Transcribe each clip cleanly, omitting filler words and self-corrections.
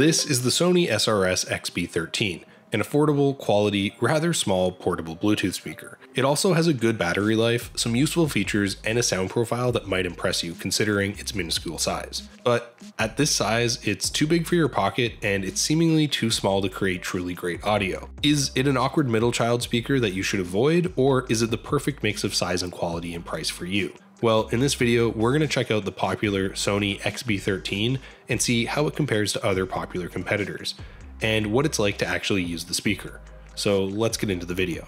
This is the Sony XB13, an affordable, quality, rather small portable Bluetooth speaker. It also has a good battery life, some useful features, and a sound profile that might impress you considering its minuscule size. But at this size, it's too big for your pocket and it's seemingly too small to create truly great audio. Is it an awkward middle child speaker that you should avoid, or is it the perfect mix of size and quality and price for you? Well, in this video, we're going to check out the popular Sony XB13 and see how it compares to other popular competitors, and what it's like to actually use the speaker. So let's get into the video.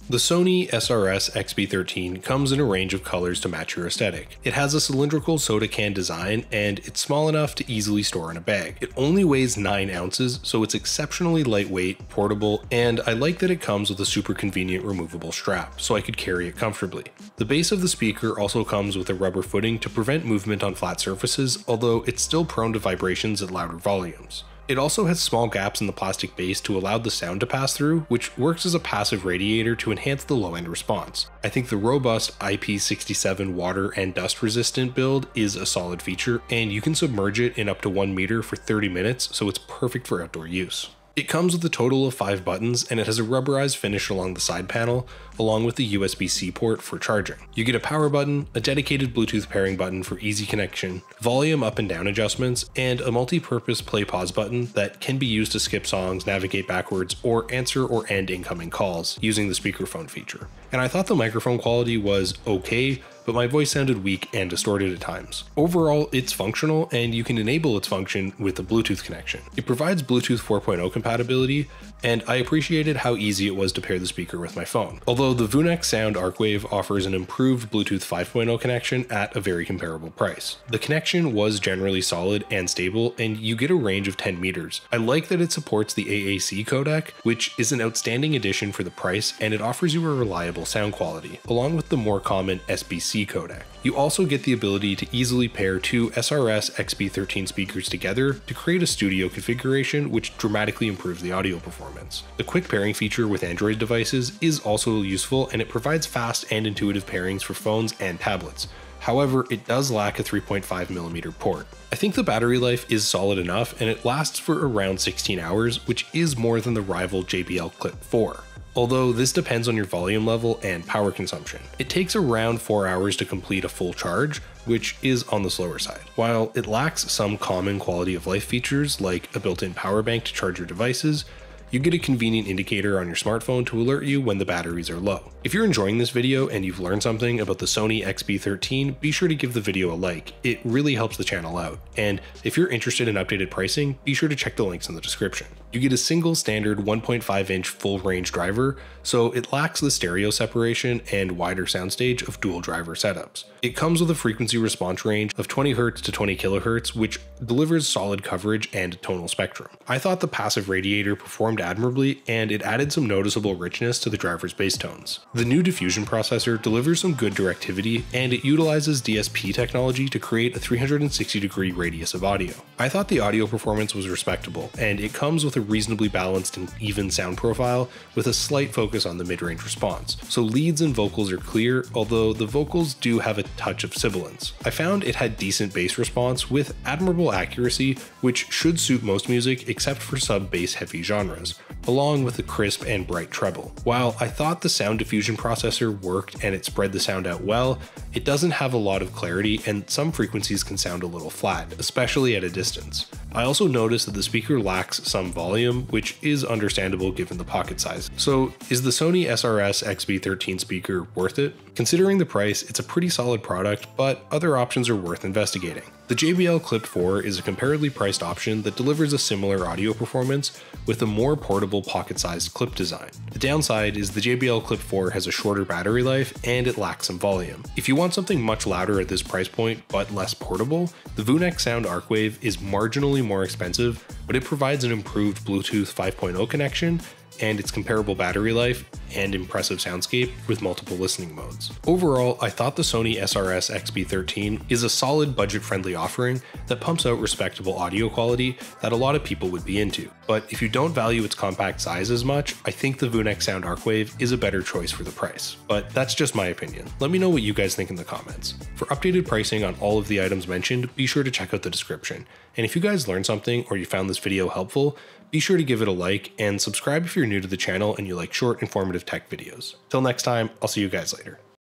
The Sony XB13 comes in a range of colors to match your aesthetic. It has a cylindrical soda can design, and it's small enough to easily store in a bag. It only weighs 9 ounces, so it's exceptionally lightweight, portable, and I like that it comes with a super convenient removable strap, so I could carry it comfortably. The base of the speaker also comes with a rubber footing to prevent movement on flat surfaces, although it's still prone to vibrations at louder volumes. It also has small gaps in the plastic base to allow the sound to pass through, which works as a passive radiator to enhance the low-end response. I think the robust IP67 water and dust resistant build is a solid feature, and you can submerge it in up to 1 meter for 30 minutes, so it's perfect for outdoor use. It comes with a total of 5 buttons, and it has a rubberized finish along the side panel, along with the USB-C port for charging. You get a power button, a dedicated Bluetooth pairing button for easy connection, volume up and down adjustments, and a multi-purpose play-pause button that can be used to skip songs, navigate backwards, or answer or end incoming calls using the speakerphone feature. And I thought the microphone quality was okay, but my voice sounded weak and distorted at times. Overall, it's functional, and you can enable its function with a Bluetooth connection. It provides Bluetooth 4.0 compatibility, and I appreciated how easy it was to pair the speaker with my phone. Although the VUNEX Sound Arcwave offers an improved Bluetooth 5.0 connection at a very comparable price. The connection was generally solid and stable, and you get a range of 10 meters. I like that it supports the AAC codec, which is an outstanding addition for the price, and it offers you a reliable sound quality, along with the more common SBC codec. You also get the ability to easily pair two SRS XB13 speakers together to create a studio configuration, which dramatically improves the audio performance. The quick pairing feature with Android devices is also useful, and it provides fast and intuitive pairings for phones and tablets. However, it does lack a 3.5mm port. I think the battery life is solid enough, and it lasts for around 16 hours, which is more than the rival JBL Clip 4. Although this depends on your volume level and power consumption. It takes around 4 hours to complete a full charge, which is on the slower side. While it lacks some common quality of life features like a built-in power bank to charge your devices, you get a convenient indicator on your smartphone to alert you when the batteries are low. If you're enjoying this video and you've learned something about the Sony XB13, be sure to give the video a like. It really helps the channel out. And if you're interested in updated pricing, be sure to check the links in the description. You get a single standard 1.5-inch full range driver, so it lacks the stereo separation and wider soundstage of dual driver setups. It comes with a frequency response range of 20Hz to 20 kHz, which delivers solid coverage and tonal spectrum. I thought the passive radiator performed admirably, and it added some noticeable richness to the driver's bass tones. The new diffusion processor delivers some good directivity, and it utilizes DSP technology to create a 360-degree radius of audio. I thought the audio performance was respectable, and it comes with a reasonably balanced and even sound profile with a slight focus on the mid-range response. So leads and vocals are clear, although the vocals do have a touch of sibilance. I found it had decent bass response with admirable accuracy, which should suit most music except for sub-bass heavy genres, along with a crisp and bright treble. While I thought the sound diffusion processor worked and it spread the sound out well, it doesn't have a lot of clarity, and some frequencies can sound a little flat, especially at a distance. I also noticed that the speaker lacks some volume, which is understandable given the pocket size. So is the Sony XB13 speaker worth it? Considering the price, it's a pretty solid product, but other options are worth investigating. The JBL Clip 4 is a comparably priced option that delivers a similar audio performance with a more portable pocket-sized clip design. The downside is the JBL Clip 4 has a shorter battery life and it lacks some volume. If you want something much louder at this price point but less portable, the VUNEX Sound Arcwave is marginally more expensive, but it provides an improved Bluetooth 5.0 connection, and its comparable battery life and impressive soundscape with multiple listening modes. Overall, I thought the Sony SRS XB13 is a solid budget-friendly offering that pumps out respectable audio quality that a lot of people would be into. But if you don't value its compact size as much, I think the VUNEX Sound Arcwave is a better choice for the price. But that's just my opinion. Let me know what you guys think in the comments. For updated pricing on all of the items mentioned, be sure to check out the description. And if you guys learned something or you found this video helpful, be sure to give it a like and subscribe if you're new to the channel and you like short, informative tech videos. Till next time, I'll see you guys later.